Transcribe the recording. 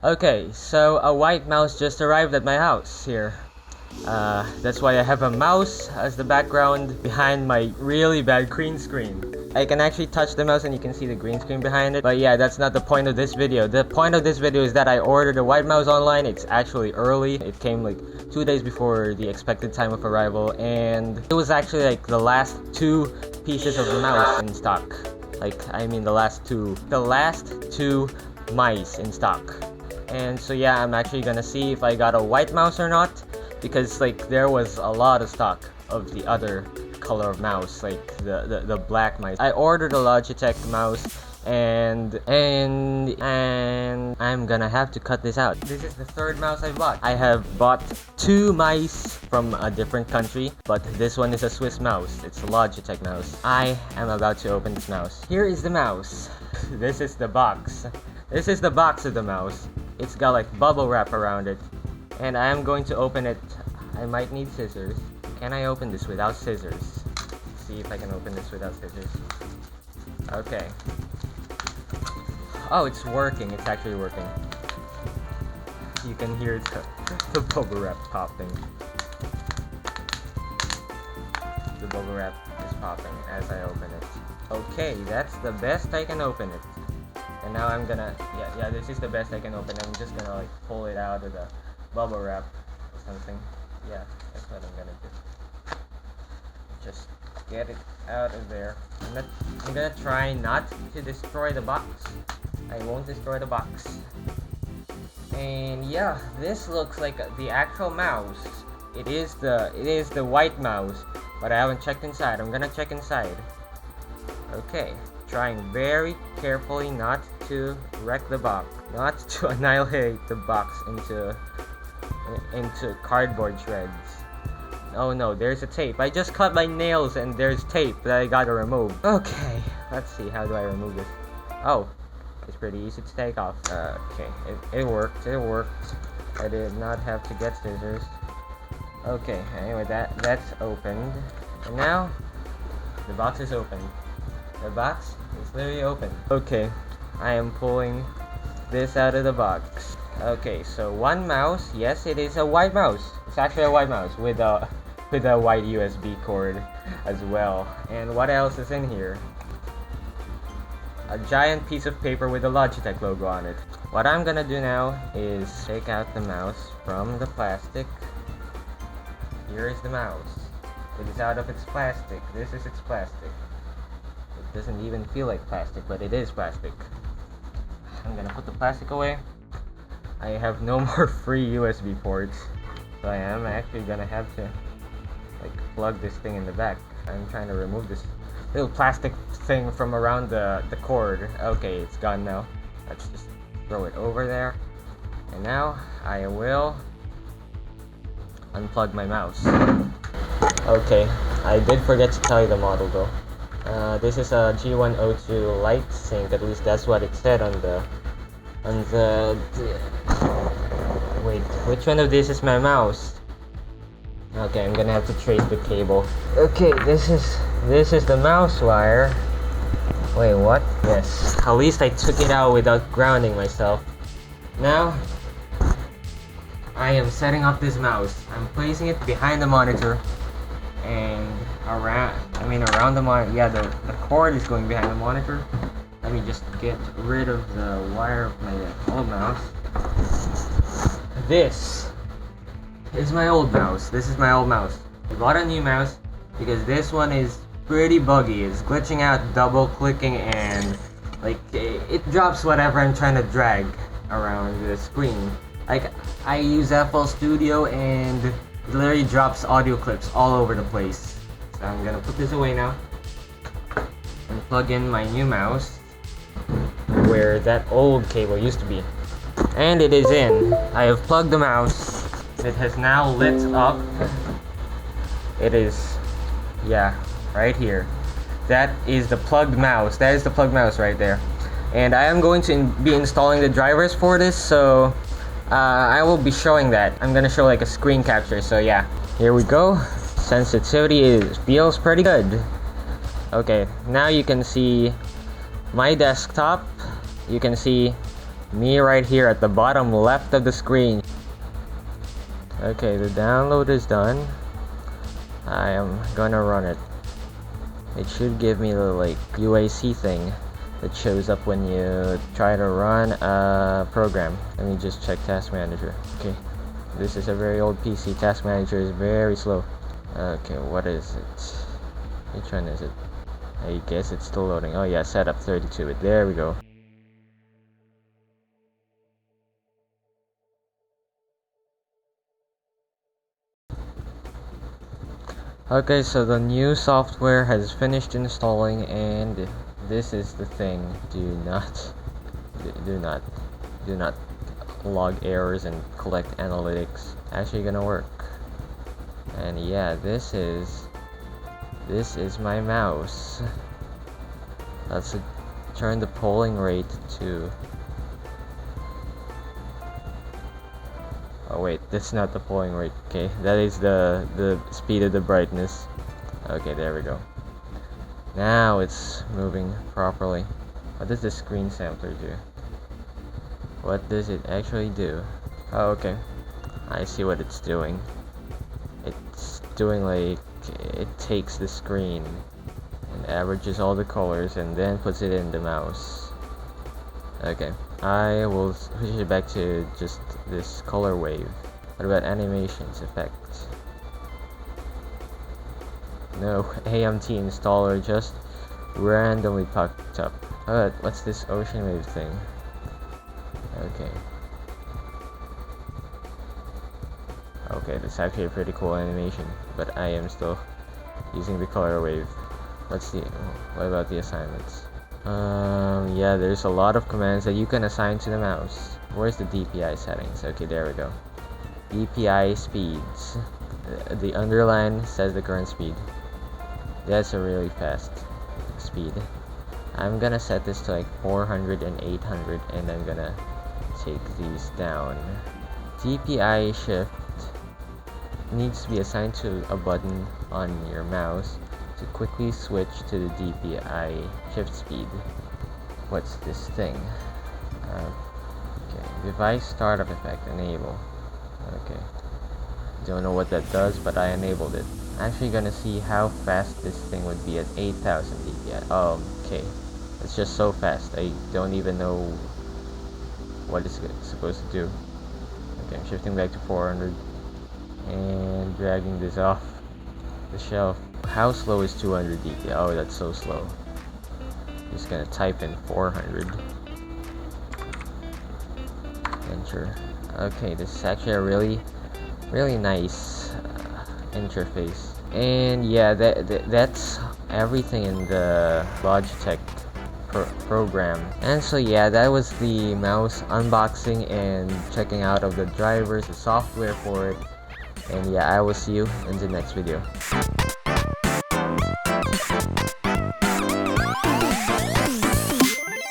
Okay, so a white mouse just arrived at my house here. That's why I have a mouse as the background behind my really bad green screen. I can actually touch the mouse and you can see the green screen behind it. But yeah, that's not the point of this video. The point of this video is that I ordered a white mouse online. It's actually early. It came like 2 days before the expected time of arrival. And it was actually like the last 2 pieces of the mouse in stock. The last two mice in stock. And so yeah, I'm actually gonna see if I got a white mouse or not. Because like there was a lot of stock of the other color of mouse, like the black mice. I ordered a Logitech mouse and I'm gonna have to cut this out. This is the 3rd mouse I bought. I have bought 2 mice from a different country, but this one is a Swiss mouse. It's a Logitech mouse. I am about to open this mouse. Here is the mouse. This is the box. This is the box of the mouse. It's got like bubble wrap around it. And I am going to open it. I might need scissors. Can I open this without scissors? Let's see if I can open this without scissors. Okay. Oh, it's working. It's actually working. You can hear the bubble wrap popping. The bubble wrap is popping as I open it. Okay, that's the best I can open it. And now I'm gonna, yeah, this is the best I can open. I'm just gonna like pull it out of the bubble wrap or something. Yeah, that's what I'm gonna do. Just get it out of there. I'm gonna try not to destroy the box. I won't destroy the box. And yeah, this looks like the actual mouse. It is the white mouse, but I haven't checked inside. I'm gonna check inside. Okay, trying very carefully not to wreck the box, not to annihilate the box into cardboard shreds. Oh no, there's a tape. I just cut my nails and there's tape that I gotta remove. Okay, let's see, how do I remove this? Oh, it's pretty easy to take off. Okay, it worked. I did not have to get scissors. Okay, anyway, that's opened. And now, the box is open. The box is literally open. Okay, I am pulling this out of the box. Okay, so one mouse. Yes, it is a white mouse. It's actually a white mouse with a white USB cord as well. And what else is in here? A giant piece of paper with a Logitech logo on it. What I'm gonna do now is take out the mouse from the plastic. Here is the mouse. It is out of its plastic. This is its plastic. It doesn't even feel like plastic, but it is plastic. I'm gonna put the plastic away. I have no more free USB ports, so I am actually gonna have to like plug this thing in the back. I'm trying to remove this little plastic thing from around the cord. Okay, it's gone now. Let's just throw it over there. And now I will unplug my mouse. Okay, I did forget to tell you the model though. This is a G102 Lightsync. At least that's what it said on the wait, which one of these is my mouse? Okay, I'm gonna have to trace the cable. Okay, this is the mouse wire. Wait, what? Yes, at least I took it out without grounding myself. Now I am setting up this mouse. I'm placing it behind the monitor and around the monitor. Yeah, the cord is going behind the monitor. Let me just get rid of the wire of my old mouse. This is my old mouse. This is my old mouse. I bought a new mouse because this one is pretty buggy. It's glitching out, double clicking, and like it drops whatever I'm trying to drag around the screen. Like I use FL Studio and it literally drops audio clips all over the place. So I'm gonna put this away now and plug in my new mouse where that old cable used to be. And it is in. I have plugged the mouse. It has now lit up. It is, yeah, right here. That is the plugged mouse. That is the plugged mouse right there. And I am going to be installing the drivers for this, so I will be showing that. I'm gonna show like a screen capture, so yeah. Here we go. Sensitivity feels pretty good. Okay, now you can see my desktop. You can see Me right here at the bottom left of the screen. Okay, the download is done. I am gonna run it. It should give me the like UAC thing that shows up when you try to run a program. Let me just check Task Manager. Okay, this is a very old PC. Task Manager is very slow. Okay, what is it? Which one is it? I guess it's still loading. Oh yeah, setup 32-bit. There we go. Okay, so the new software has finished installing, and this is the thing. Do not log errors and collect analytics. Actually gonna work. And yeah, this is my mouse. Let's turn the polling rate to. Oh wait, that's not the polling rate. Okay, that is the speed of the brightness. Okay, there we go. Now it's moving properly. What does the screen sampler do? What does it actually do? Oh, okay. I see what it's doing. It's doing like it takes the screen and averages all the colors and then puts it in the mouse. Okay, I will switch it back to just this color wave. What about animations effects? No, AMT installer just randomly popped up. What's this ocean wave thing? Okay. Okay, that's actually a pretty cool animation, but I am still using the color wave. Let's see. What about the assignments? Yeah, there's a lot of commands that you can assign to the mouse. Where's the DPI settings? Okay, there we go. DPI speeds. The underline says the current speed. That's a really fast speed. I'm gonna set this to like 400 and 800, and I'm gonna take these down. DPI shift needs to be assigned to a button on your mouse to quickly switch to the DPI shift speed. What's this thing? Okay, device startup effect enable. Okay, don't know what that does, but I enabled it. Actually gonna see how fast this thing would be at 8000 DPI. Okay, it's just so fast. I don't even know what it's supposed to do. Okay, I'm shifting back to 400 and dragging this off the shelf. How slow is 200 DPI? Oh, that's so slow. Just gonna type in 400. Enter. Okay, this is actually a really nice interface. And yeah, that's everything in the Logitech program. And so yeah, that was the mouse unboxing and checking out of the drivers, the software for it. And yeah, I will see you in the next video.